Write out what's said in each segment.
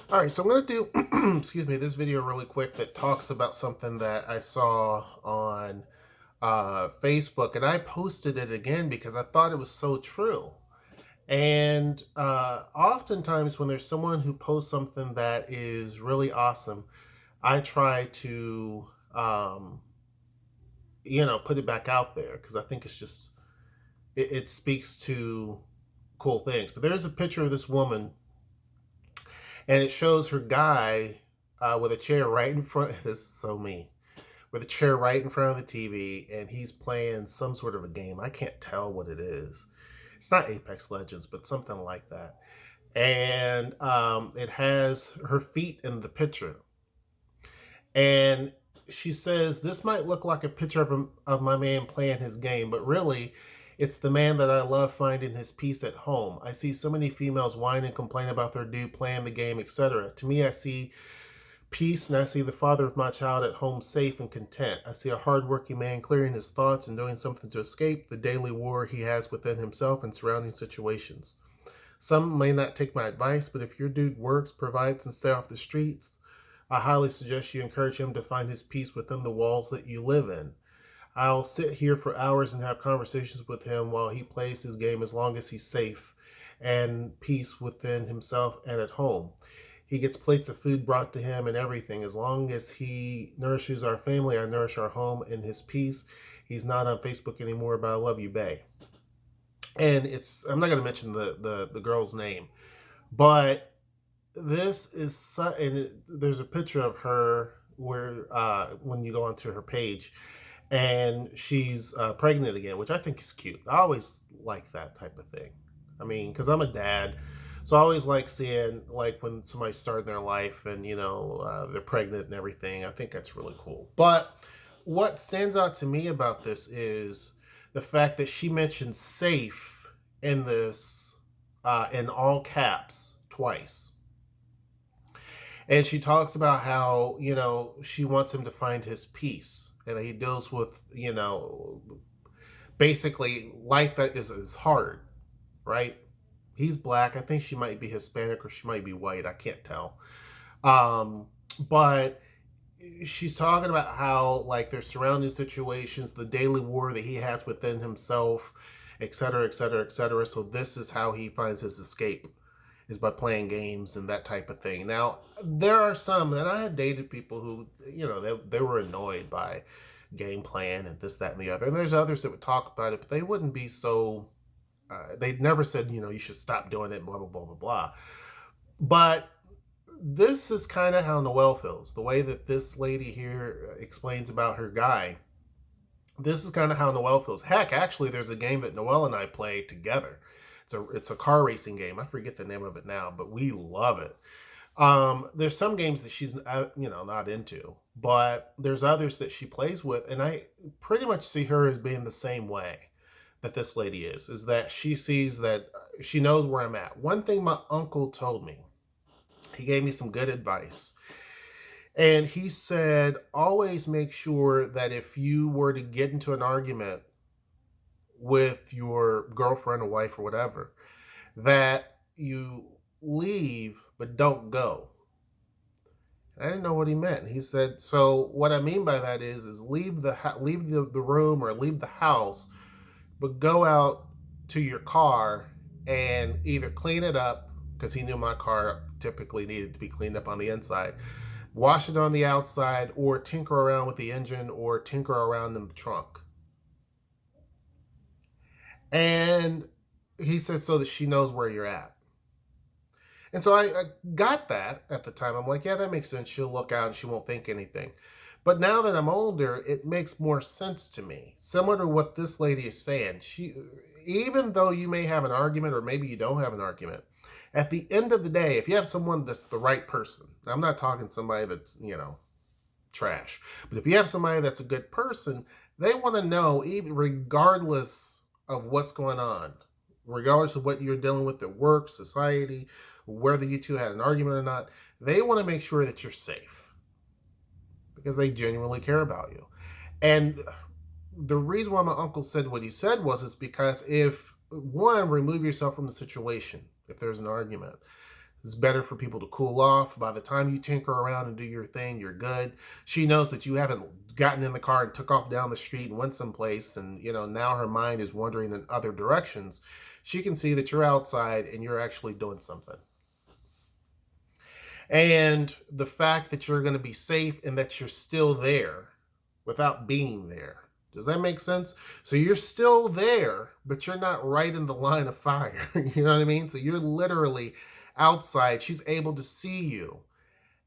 All right, so I'm going to do, excuse me, this video really quick that talks about something that I saw on Facebook, and I posted it again because I thought it was so true. And oftentimes, when there's someone who posts something that is really awesome, I try to, put it back out there because I think it's just, it speaks to cool things. But there's a picture of this woman and it shows her guy with a chair right in front. This is so me. With a chair right in front of the TV, and he's playing some sort of a game. I can't tell what it is. It's not Apex Legends, but something like that. And it has her feet in the picture. And she says, "This might look like a picture of my man playing his game, but really, it's the man that I love finding his peace at home. I see so many females whine and complain about their dude playing the game, etc. To me, I see peace, and I see the father of my child at home safe and content. I see a hardworking man clearing his thoughts and doing something to escape the daily war he has within himself and surrounding situations. Some may not take my advice, but if your dude works, provides, and stay off the streets, I highly suggest you encourage him to find his peace within the walls that you live in. I'll sit here for hours and have conversations with him while he plays his game as long as he's safe and peace within himself and at home. He gets plates of food brought to him and everything. As long as he nourishes our family, I nourish our home in his peace. He's not on Facebook anymore, but I love you, Bay." And I'm not going to mention the girl's name, but this is, there's a picture of her where when you go onto her page, and she's pregnant again, which I think is cute. I always like that type of thing. I mean, because I'm a dad, so I always like seeing like when somebody's starting their life and they're pregnant and everything. I think that's really cool. But what stands out to me about this is the fact that she mentioned safe in this in all caps twice. And she talks about how, she wants him to find his peace and that he deals with, basically life that is hard, right? He's black. I think she might be Hispanic or she might be white. I can't tell. But she's talking about how, like, their surrounding situations, the daily war that he has within himself, et cetera, et cetera, et cetera. So this is how he finds his escape, is by playing games and that type of thing. Now, there are some, and I have dated people who, they were annoyed by game playing and this, that, and the other. And there's others that would talk about it, but they wouldn't be so, they never said, you should stop doing it, blah, blah, blah, blah, blah. But this is kind of how Noelle feels. The way that this lady here explains about her guy, this is kind of how Noelle feels. Heck, actually, there's a game that Noelle and I play together. It's a car racing game. I forget the name of it now, but we love it. There's some games that she's not into, but there's others that she plays with, and I pretty much see her as being the same way that this lady is that she sees that she knows where I'm at. One thing my uncle told me, he gave me some good advice. And he said, always make sure that if you were to get into an argument with your girlfriend or wife or whatever, that you leave but don't go. I didn't know what he meant. He said, so what I mean by that is leave the room or leave the house, but go out to your car and either clean it up, because he knew my car typically needed to be cleaned up on the inside, wash it on the outside, or tinker around with the engine or tinker around in the trunk. And he said, so that she knows where you're at. And so I got that at the time. I'm like, yeah, that makes sense. She'll look out and she won't think anything. But now that I'm older, it makes more sense to me. Similar to what this lady is saying. Even though you may have an argument or maybe you don't have an argument, at the end of the day, if you have someone that's the right person, I'm not talking somebody that's, trash, but if you have somebody that's a good person, they want to know, even regardless of what's going on, regardless of what you're dealing with at work, society, whether you two had an argument or not, they want to make sure that you're safe because they genuinely care about you. And the reason why my uncle said what he said is because if, one, remove yourself from the situation if there's an argument. It's better for people to cool off. By the time you tinker around and do your thing, you're good. She knows that you haven't gotten in the car and took off down the street and went someplace, and now her mind is wandering in other directions. She can see that you're outside and you're actually doing something. And the fact that you're going to be safe and that you're still there without being there. Does that make sense? So you're still there, but you're not right in the line of fire. You know what I mean? So you're literally outside. She's able to see you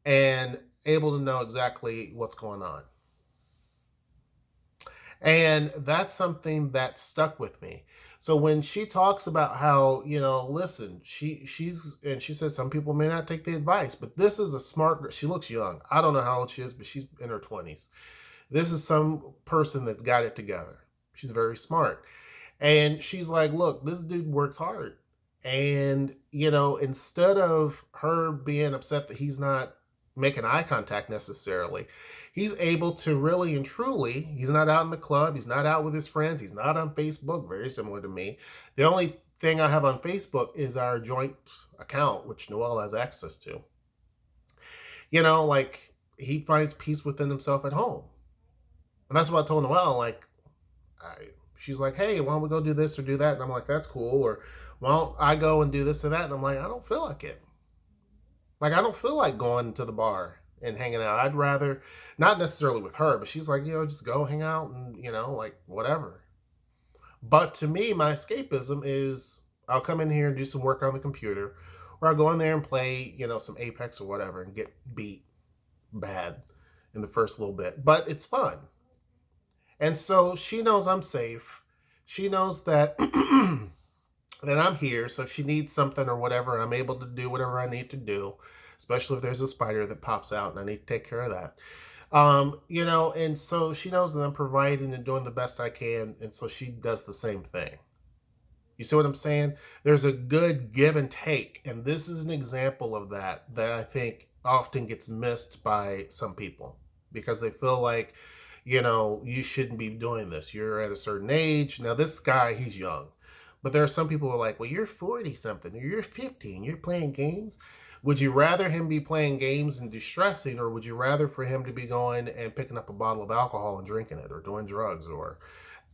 and able to know exactly what's going on. And that's something that stuck with me. So when she talks about how, listen, she says some people may not take the advice, but this is a smart girl. She looks young. I don't know how old she is, but she's in her 20s. This is some person that's got it together. She's very smart. And she's like, look, this dude works hard. And, instead of her being upset that he's not making eye contact necessarily, he's able to really and truly, he's not out in the club, he's not out with his friends, he's not on Facebook, very similar to me. The only thing I have on Facebook is our joint account, which Noelle has access to. Like he finds peace within himself at home. And that's what I told Noelle, she's like, hey, why don't we go do this or do that? And I'm like, that's cool. Or why don't I go and do this and that? And I'm like, I don't feel like it. Like, I don't feel like going to the bar and hanging out. I'd rather, not necessarily with her, but she's like, just go hang out and, whatever. But to me, my escapism is I'll come in here and do some work on the computer, or I'll go in there and play, some Apex or whatever and get beat bad in the first little bit. But it's fun. And so she knows I'm safe. She knows that that I'm here. So if she needs something or whatever, I'm able to do whatever I need to do, especially if there's a spider that pops out and I need to take care of that. And so she knows that I'm providing and doing the best I can. And so she does the same thing. You see what I'm saying? There's a good give and take. And this is an example of that I think often gets missed by some people because they feel like, you shouldn't be doing this. You're at a certain age. Now, this guy, he's young. But there are some people who are like, well, you're 40 something, or you're 50, and you're playing games. Would you rather him be playing games and distressing, or would you rather for him to be going and picking up a bottle of alcohol and drinking it, or doing drugs, or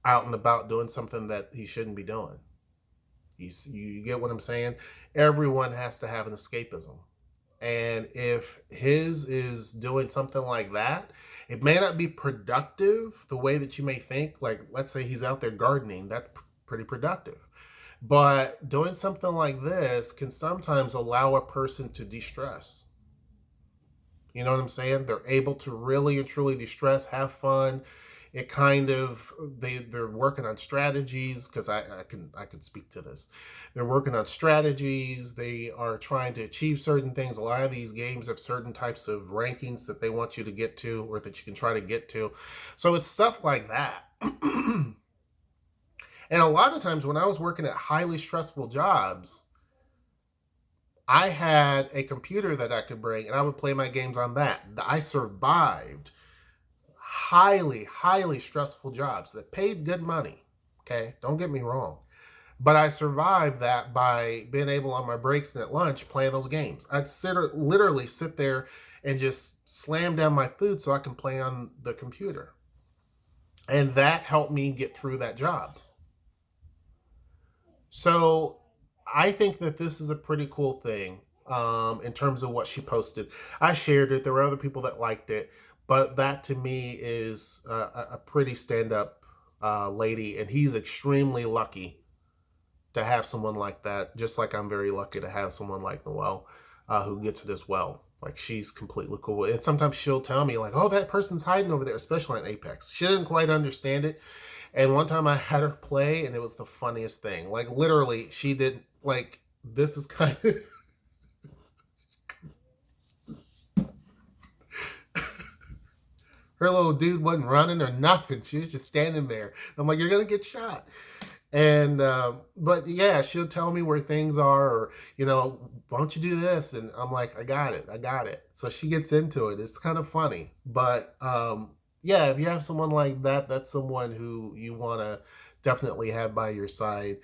out and about doing something that he shouldn't be doing? You get what I'm saying? Everyone has to have an escapism. And if his is doing something like that, it may not be productive the way that you may think. Like, let's say he's out there gardening. That's pretty productive. But doing something like this can sometimes allow a person to de-stress. You know what I'm saying? They're able to really and truly de-stress, have fun. It kind of they're working on strategies because I can speak to this. They're working on strategies. They are trying to achieve certain things. A lot of these games have certain types of rankings that they want you to get to or that you can try to get to. So it's stuff like that. And a lot of times when I was working at highly stressful jobs, I had a computer that I could bring and I would play my games on that. I survived highly, highly stressful jobs that paid good money. Okay, don't get me wrong. But I survived that by being able on my breaks and at lunch playing those games. I'd literally sit there and just slam down my food so I can play on the computer. And that helped me get through that job. So I think that this is a pretty cool thing in terms of what she posted. I shared it. There were other people that liked it. But that to me is a pretty stand-up lady. And he's extremely lucky to have someone like that. Just like I'm very lucky to have someone like Noelle who gets it as well. Like, she's completely cool. And sometimes she'll tell me, like, oh, that person's hiding over there, especially on Apex. She didn't quite understand it. And one time I had her play, and it was the funniest thing. Like, literally, she did, like, this is kind of... Her little dude wasn't running or nothing. She was just standing there. I'm like, you're going to get shot. And, but yeah, she'll tell me where things are, or, why don't you do this? And I'm like, I got it. So she gets into it. It's kind of funny. But, yeah, if you have someone like that, that's someone who you want to definitely have by your side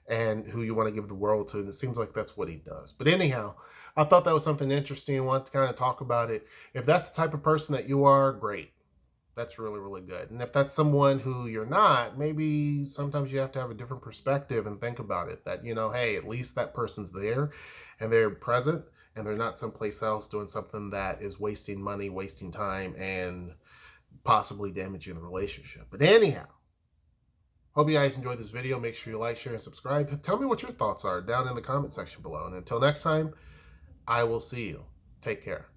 and who you want to give the world to. And it seems like that's what he does. But anyhow, I thought that was something interesting. I want to kind of talk about it. If that's the type of person that you are, great. That's really, really good. And if that's someone who you're not, maybe sometimes you have to have a different perspective and think about it. That, hey, at least that person's there and they're present and they're not someplace else doing something that is wasting money, wasting time, and possibly damaging the relationship. But anyhow, hope you guys enjoyed this video. Make sure you like, share, and subscribe. Tell me what your thoughts are down in the comment section below. And until next time, I will see you. Take care.